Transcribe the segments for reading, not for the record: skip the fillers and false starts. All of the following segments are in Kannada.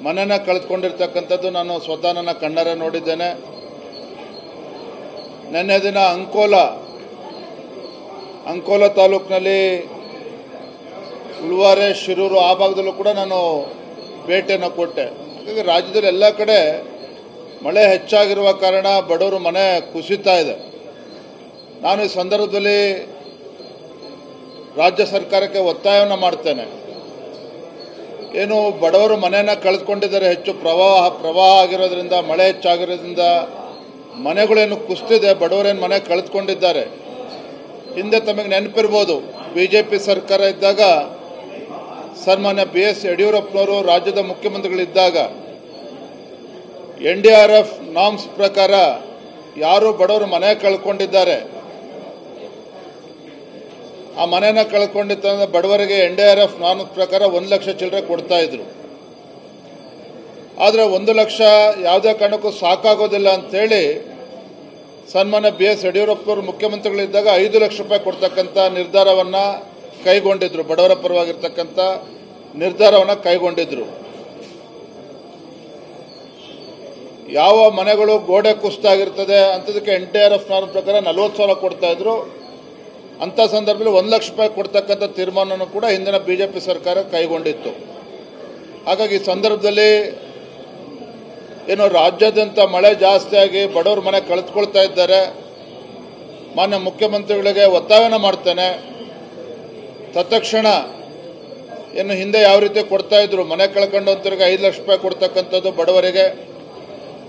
ಮನೆನ ಕಳೆದುಕೊಂಡಿರ್ತಕ್ಕಂಥದ್ದು ನಾನು ಸ್ವತಃ ನನ್ನ ಕಣ್ಣಾರೆ ನೋಡಿದ್ದೇನೆ. ನಿನ್ನೆ ದಿನ ಅಂಕೋಲ ತಾಲೂಕಿನಲ್ಲಿ ಉಳುವಾರೆ, ಶಿರೂರು ಆ ಭಾಗದಲ್ಲೂ ಕೂಡ ನಾನು ಭೇಟಿಯನ್ನು ಕೊಟ್ಟೆ. ಹಾಗಾಗಿ ರಾಜ್ಯದಲ್ಲಿ ಎಲ್ಲ ಕಡೆ ಮಳೆ ಹೆಚ್ಚಾಗಿರುವ ಕಾರಣ ಬಡವರು ಮನೆ ಕುಸಿತಾ ಇದೆ. ನಾನು ಈ ಸಂದರ್ಭದಲ್ಲಿ ರಾಜ್ಯ ಸರ್ಕಾರಕ್ಕೆ ಒತ್ತಾಯವನ್ನು ಮಾಡ್ತೇನೆ. ಏನು ಬಡವರು ಮನೆಯನ್ನು ಕಳೆದುಕೊಂಡಿದ್ದಾರೆ, ಹೆಚ್ಚು ಪ್ರವಾಹ ಆಗಿರೋದ್ರಿಂದ, ಮಳೆ ಹೆಚ್ಚಾಗಿರೋದ್ರಿಂದ ಮನೆಗಳೇನು ಕುಸಿದಿದೆ, ಬಡವರೇನು ಮನೆ ಕಳೆದುಕೊಂಡಿದ್ದಾರೆ. ಹಿಂದೆ ತಮಗೆ ನೆನಪಿರ್ಬೋದು, BJP ಸರ್ಕಾರ ಇದ್ದಾಗ ಸನ್ಮಾನ್ಯ BS ಯಡಿಯೂರಪ್ಪನವರು ರಾಜ್ಯದ ಮುಖ್ಯಮಂತ್ರಿಗಳಿದ್ದಾಗ NDRF ನಾರ್ಮ್ಸ್ ಪ್ರಕಾರ ಯಾರು ಬಡವರು ಮನೆ ಕಳ್ಕೊಂಡಿದ್ದಾರೆ, ಆ ಮನೆನ ಕಳ್ಕೊಂಡಿದ್ದ ಬಡವರಿಗೆ NDRF ನಾರ್ಮ್ಸ್ ಪ್ರಕಾರ 1 ಲಕ್ಷ ಚಿಲ್ಲರೆ ಕೊಡ್ತಾ ಇದ್ರು. ಆದರೆ 1 ಲಕ್ಷ ಯಾವುದೇ ಕಾರಣಕ್ಕೂ ಸಾಕಾಗೋದಿಲ್ಲ ಅಂತೇಳಿ ಸನ್ಮಾನ್ಯ BS ಯಡಿಯೂರಪ್ಪನವರು ಮುಖ್ಯಮಂತ್ರಿಗಳಿದ್ದಾಗ 5 ಲಕ್ಷ ರೂಪಾಯಿ ಕೊಡ್ತಕ್ಕಂಥ ನಿರ್ಧಾರವನ್ನು ಕೈಗೊಂಡಿದ್ರು. ಬಡವರ ಪರವಾಗಿರ್ತಕ್ಕಂಥ ನಿರ್ಧಾರವನ್ನು ಕೈಗೊಂಡಿದ್ರು. ಯಾವ ಮನೆಗಳು ಗೋಡೆ ಕುಸಿತಾಗಿರ್ತದೆ ಅಂಥದಕ್ಕೆ NDRF ನಾರ್ಮ್ ಪ್ರಕಾರ 40,000 ಕೊಡ್ತಾ ಇದ್ರು. ಅಂಥ ಸಂದರ್ಭದಲ್ಲಿ 1 ಲಕ್ಷ ರೂಪಾಯಿ ಕೊಡ್ತಕ್ಕಂಥ ತೀರ್ಮಾನವನ್ನು ಕೂಡ ಹಿಂದಿನ BJP ಸರ್ಕಾರ ಕೈಗೊಂಡಿತ್ತು. ಹಾಗಾಗಿ ಈ ಸಂದರ್ಭದಲ್ಲಿ ಏನು ರಾಜ್ಯಾದ್ಯಂತ ಮಳೆ ಜಾಸ್ತಿಯಾಗಿ ಬಡವರು ಮನೆ ಕಳೆದುಕೊಳ್ತಾ ಇದ್ದಾರೆ. ಮಾನ್ಯ ಮುಖ್ಯಮಂತ್ರಿಗಳಿಗೆ ಒತ್ತಾಯವನ್ನು ಮಾಡ್ತೇನೆ, ತತ್ಕ್ಷಣ ಏನು ಹಿಂದೆ ಯಾವ ರೀತಿ ಕೊಡ್ತಾ ಇದ್ರು, ಮನೆ ಕಳ್ಕೊಂಡಂತವರಿಗೆ 5 ಲಕ್ಷ ರೂಪಾಯಿ ಕೊಡ್ತಕ್ಕಂಥದ್ದು ಬಡವರಿಗೆ,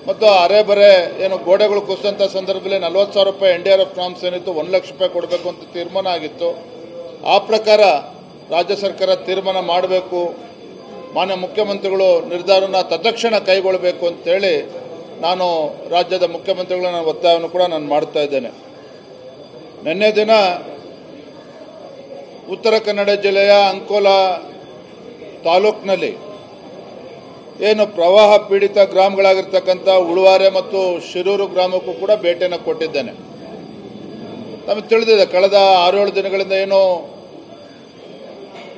ಮತ್ತು ಅರೆಬರೆ ಏನು ಗೋಡೆಗಳು ಕುಸಿದಂಥ ಸಂದರ್ಭದಲ್ಲಿ 40,000 ರೂಪಾಯಿ NDRF ನಾರ್ಮ್ಸ್ ಏನಿತ್ತು 1 ಲಕ್ಷ ರೂಪಾಯಿ ಕೊಡಬೇಕು ಅಂತ ತೀರ್ಮಾನ ಆಗಿತ್ತು. ಆ ಪ್ರಕಾರ ರಾಜ್ಯ ಸರ್ಕಾರ ತೀರ್ಮಾನ ಮಾಡಬೇಕು, ಮಾನ್ಯ ಮುಖ್ಯಮಂತ್ರಿಗಳು ನಿರ್ಧಾರನ ತತ್ಕ್ಷಣ ಕೈಗೊಳ್ಳಬೇಕು ಅಂತೇಳಿ ನಾನು ರಾಜ್ಯದ ಮುಖ್ಯಮಂತ್ರಿಗಳ ಒತ್ತಾಯವನ್ನು ಕೂಡ ನಾನು ಮಾಡ್ತಾ ಇದ್ದೇನೆ. ನಿನ್ನೆ ದಿನ ಉತ್ತರ ಕನ್ನಡ ಜಿಲ್ಲೆಯ ಅಂಕೋಲ ತಾಲೂಕಿನಲ್ಲಿ ಏನು ಪ್ರವಾಹ ಪೀಡಿತ ಗ್ರಾಮಗಳಾಗಿರ್ತಕ್ಕಂಥ ಉಳುವಾರೆ ಮತ್ತು ಶಿರೂರು ಗ್ರಾಮಕ್ಕೂ ಕೂಡ ಭೇಟಿಯನ್ನು ಕೊಟ್ಟಿದ್ದೇನೆ. ನಮಗೆ ತಿಳಿದಿದೆ, ಕಳೆದ 6-7 ದಿನಗಳಿಂದ ಏನು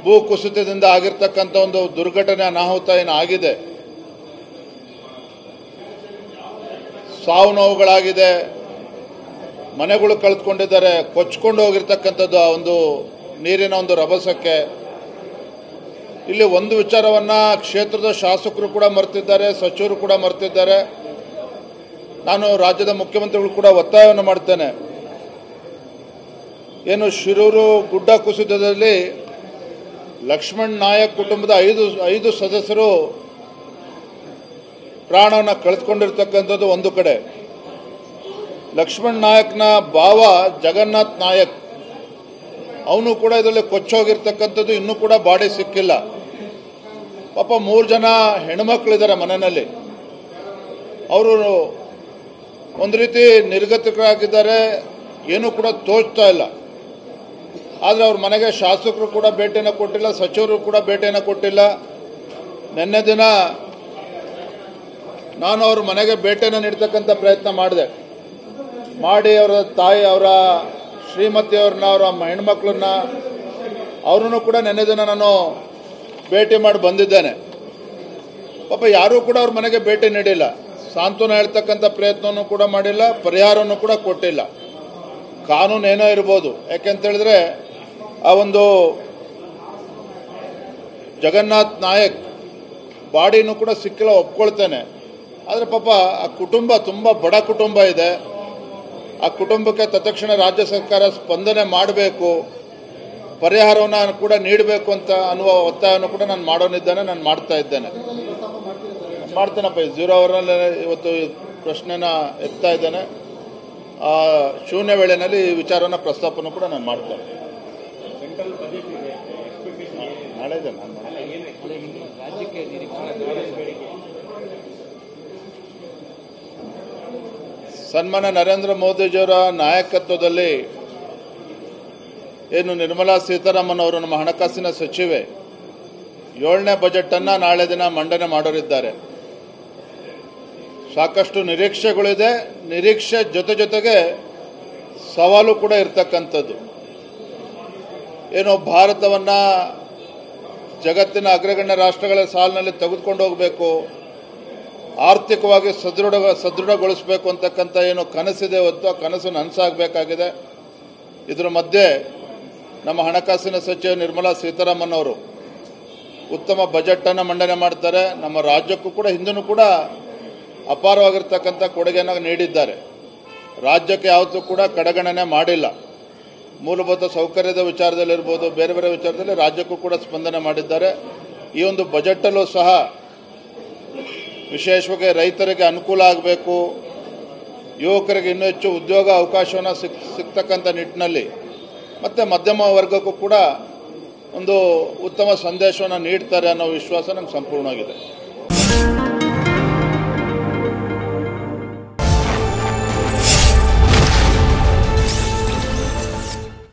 ಭೂ ಕುಸಿತದಿಂದ ಆಗಿರ್ತಕ್ಕಂಥ ಒಂದು ದುರ್ಘಟನೆ, ಅನಾಹುತ ಏನು ಆಗಿದೆ, ಸಾವು ನೋವುಗಳಾಗಿದೆ, ಮನೆಗಳು ಕಳೆದುಕೊಂಡಿದ್ದಾರೆ, ಕೊಚ್ಕೊಂಡು ಹೋಗಿರ್ತಕ್ಕಂಥದ್ದು ಆ ಒಂದು ನೀರಿನ ಒಂದು ರಭಸಕ್ಕೆ. ಇಲ್ಲಿ ಒಂದು ವಿಚಾರವನ್ನು ಕ್ಷೇತ್ರದ ಶಾಸಕರು ಕೂಡ ಮರೆತಿದ್ದಾರೆ, ಸಚಿವರು ಕೂಡ ಮರೆತಿದ್ದಾರೆ. ನಾನು ರಾಜ್ಯದ ಮುಖ್ಯಮಂತ್ರಿಗಳು ಕೂಡ ಒತ್ತಾಯವನ್ನು ಮಾಡ್ತೇನೆ. ಏನು ಶಿರೂರು ಗುಡ್ಡ ಕುಸಿತದಲ್ಲಿ ಲಕ್ಷ್ಮಣ್ ನಾಯಕ್ ಕುಟುಂಬದ 5 ಸದಸ್ಯರು ಪ್ರಾಣವನ್ನು ಕಳೆದುಕೊಂಡಿರ್ತಕ್ಕಂಥದ್ದು ಒಂದು ಕಡೆ. ಲಕ್ಷ್ಮಣ್ ನಾಯಕ್ನ ಭಾವ ಜಗನ್ನಾಥ್ ನಾಯಕ್, ಅವನು ಕೂಡ ಇದರಲ್ಲಿ ಕೊಚ್ಚೋಗಿರ್ತಕ್ಕಂಥದ್ದು, ಇನ್ನೂ ಕೂಡ ಬಾಡಿ ಸಿಕ್ಕಿಲ್ಲ. ಪಾಪ 3 ಜನ ಹೆಣ್ಮಕ್ಳಿದ್ದಾರೆ ಮನೆಯಲ್ಲಿ. ಅವರು ಒಂದು ರೀತಿ ನಿರ್ಗತಿಕರಾಗಿದ್ದಾರೆ, ಏನೂ ಕೂಡ ತೋಚ್ತಾ ಇಲ್ಲ. ಆದರೆ ಅವ್ರ ಮನೆಗೆ ಶಾಸಕರು ಕೂಡ ಭೇಟಿಯನ್ನು ಕೊಟ್ಟಿಲ್ಲ, ಸಚಿವರು ಕೂಡ ಭೇಟಿಯನ್ನು ಕೊಟ್ಟಿಲ್ಲ. ನಿನ್ನೆ ದಿನ ನಾನು ಅವ್ರ ಮನೆಗೆ ಭೇಟಿಯನ್ನು ನೀಡ್ತಕ್ಕಂಥ ಪ್ರಯತ್ನ ಮಾಡಿ ಅವರ ತಾಯಿ, ಅವರ ಶ್ರೀಮತಿಯವ್ರನ್ನ, ಅವರ ಹೆಣ್ಮಕ್ಳನ್ನ, ಅವ್ರನ್ನೂ ಕೂಡ ನಿನ್ನೆ ದಿನ ನಾನು ಭೇಟಿ ಮಾಡಿ ಬಂದಿದ್ದೇನೆ. ಪಾಪ ಯಾರೂ ಕೂಡ ಅವ್ರ ಮನೆಗೆ ಭೇಟಿ ನೀಡಿಲ್ಲ, ಸಾಂತ್ವನ ಹೇಳ್ತಕ್ಕಂಥ ಪ್ರಯತ್ನವನ್ನು ಕೂಡ ಮಾಡಿಲ್ಲ, ಪರಿಹಾರವನ್ನು ಕೂಡ ಕೊಟ್ಟಿಲ್ಲ. ಕಾನೂನು ಏನೋ ಇರ್ಬೋದು, ಯಾಕೆಂತೇಳಿದ್ರೆ ಆ ಒಂದು ಜಗನ್ನಾಥ್ ನಾಯಕ್ ಬಾಡಿನೂ ಕೂಡ ಸಿಕ್ಕಿಲ್ಲ, ಒಪ್ಕೊಳ್ತೇನೆ. ಆದರೆ ಪಾಪ ಆ ಕುಟುಂಬ ತುಂಬ ಬಡ ಕುಟುಂಬ ಇದೆ. ಆ ಕುಟುಂಬಕ್ಕೆ ತತ್ಕ್ಷಣ ರಾಜ್ಯ ಸರ್ಕಾರ ಸ್ಪಂದನೆ ಮಾಡಬೇಕು, ಪರಿಹಾರವನ್ನು ಕೂಡ ನೀಡಬೇಕು ಅಂತ ಅನ್ನುವ ಒತ್ತಾಯವನ್ನು ಕೂಡ ನಾನು ನಾನು ಮಾಡ್ತಾ ಇದ್ದೇನೆ. ಮಾಡ್ತೇನಪ್ಪ. 0 ಅವರಲ್ಲಿ ಇವತ್ತು ಪ್ರಶ್ನೆನ ಎತ್ತಾ ಇದ್ದೇನೆ. ಶೂನ್ಯ ವೇಳೆಯಲ್ಲಿ ಈ ವಿಚಾರವನ್ನು ಪ್ರಸ್ತಾಪವನ್ನು ಕೂಡ ನಾನು ಮಾಡ್ತೇನೆ. ನಾಳೆ ಇದೆ ನಾನು ಸನ್ಮಾನ್ಯ ನರೇಂದ್ರ ಮೋದಿಜಿಯವರ ನಾಯಕತ್ವದಲ್ಲಿ ಏನು ನಿರ್ಮಲಾ ಸೀತಾರಾಮನ್ ಅವರು ನಮ್ಮ ಹಣಕಾಸಿನ ಸಚಿವೆ 7ನೇ ಬಜೆಟನ್ನು ನಾಳೆ ದಿನ ಮಂಡನೆ ಮಾಡೋರಿದ್ದಾರೆ. ಸಾಕಷ್ಟು ನಿರೀಕ್ಷೆಗಳಿದೆ. ನಿರೀಕ್ಷೆ ಜೊತೆಗೆ ಸವಾಲು ಕೂಡ ಇರತಕ್ಕಂಥದ್ದು. ಏನು ಭಾರತವನ್ನು ಜಗತ್ತಿನ ಅಗ್ರಗಣ್ಯ ರಾಷ್ಟ್ರಗಳ ಸಾಲಿನಲ್ಲಿ ತೆಗೆದುಕೊಂಡು ಹೋಗಬೇಕು, ಆರ್ಥಿಕವಾಗಿ ಸದೃಢಗೊಳಿಸಬೇಕು ಅಂತಕ್ಕಂಥ ಏನು ಕನಸಿದೆ ಹೊತ್ತು ಆ ಕನಸು ನನಸಾಗಬೇಕಾಗಿದೆ. ಇದರ ಮಧ್ಯೆ ನಮ್ಮ ಹಣಕಾಸಿನ ಸಚಿವೆ ನಿರ್ಮಲಾ ಸೀತಾರಾಮನ್ ಅವರು ಉತ್ತಮ ಬಜೆಟನ್ನು ಮಂಡನೆ ಮಾಡ್ತಾರೆ. ನಮ್ಮ ರಾಜ್ಯಕ್ಕೂ ಕೂಡ ಹಿಂದೂ ಕೂಡ ಅಪಾರವಾಗಿರ್ತಕ್ಕಂಥ ಕೊಡುಗೆಯನ್ನು ನೀಡಿದ್ದಾರೆ. ರಾಜ್ಯಕ್ಕೆ ಯಾವತ್ತೂ ಕೂಡ ಕಡೆಗಣನೆ ಮಾಡಿಲ್ಲ. ಮೂಲಭೂತ ಸೌಕರ್ಯದ ವಿಚಾರದಲ್ಲಿರ್ಬೋದು, ಬೇರೆ ಬೇರೆ ವಿಚಾರದಲ್ಲಿ ರಾಜ್ಯಕ್ಕೂ ಕೂಡ ಸ್ಪಂದನೆ ಮಾಡಿದ್ದಾರೆ. ಈ ಒಂದು ಬಜೆಟಲ್ಲೂ ಸಹ ವಿಶೇಷವಾಗಿ ರೈತರಿಗೆ ಅನುಕೂಲ ಆಗಬೇಕು, ಯುವಕರಿಗೆ ಇನ್ನೂ ಹೆಚ್ಚು ಉದ್ಯೋಗ ಅವಕಾಶವನ್ನು ಸಿಗ್ತಕ್ಕಂಥ ನಿಟ್ಟಿನಲ್ಲಿ ಮತ್ತು ಮಧ್ಯಮ ವರ್ಗಕ್ಕೂ ಕೂಡ ಒಂದು ಉತ್ತಮ ಸಂದೇಶವನ್ನು ನೀಡ್ತಾರೆ ಅನ್ನೋ ವಿಶ್ವಾಸ ನಂಗೆ ಸಂಪೂರ್ಣವಾಗಿದೆ.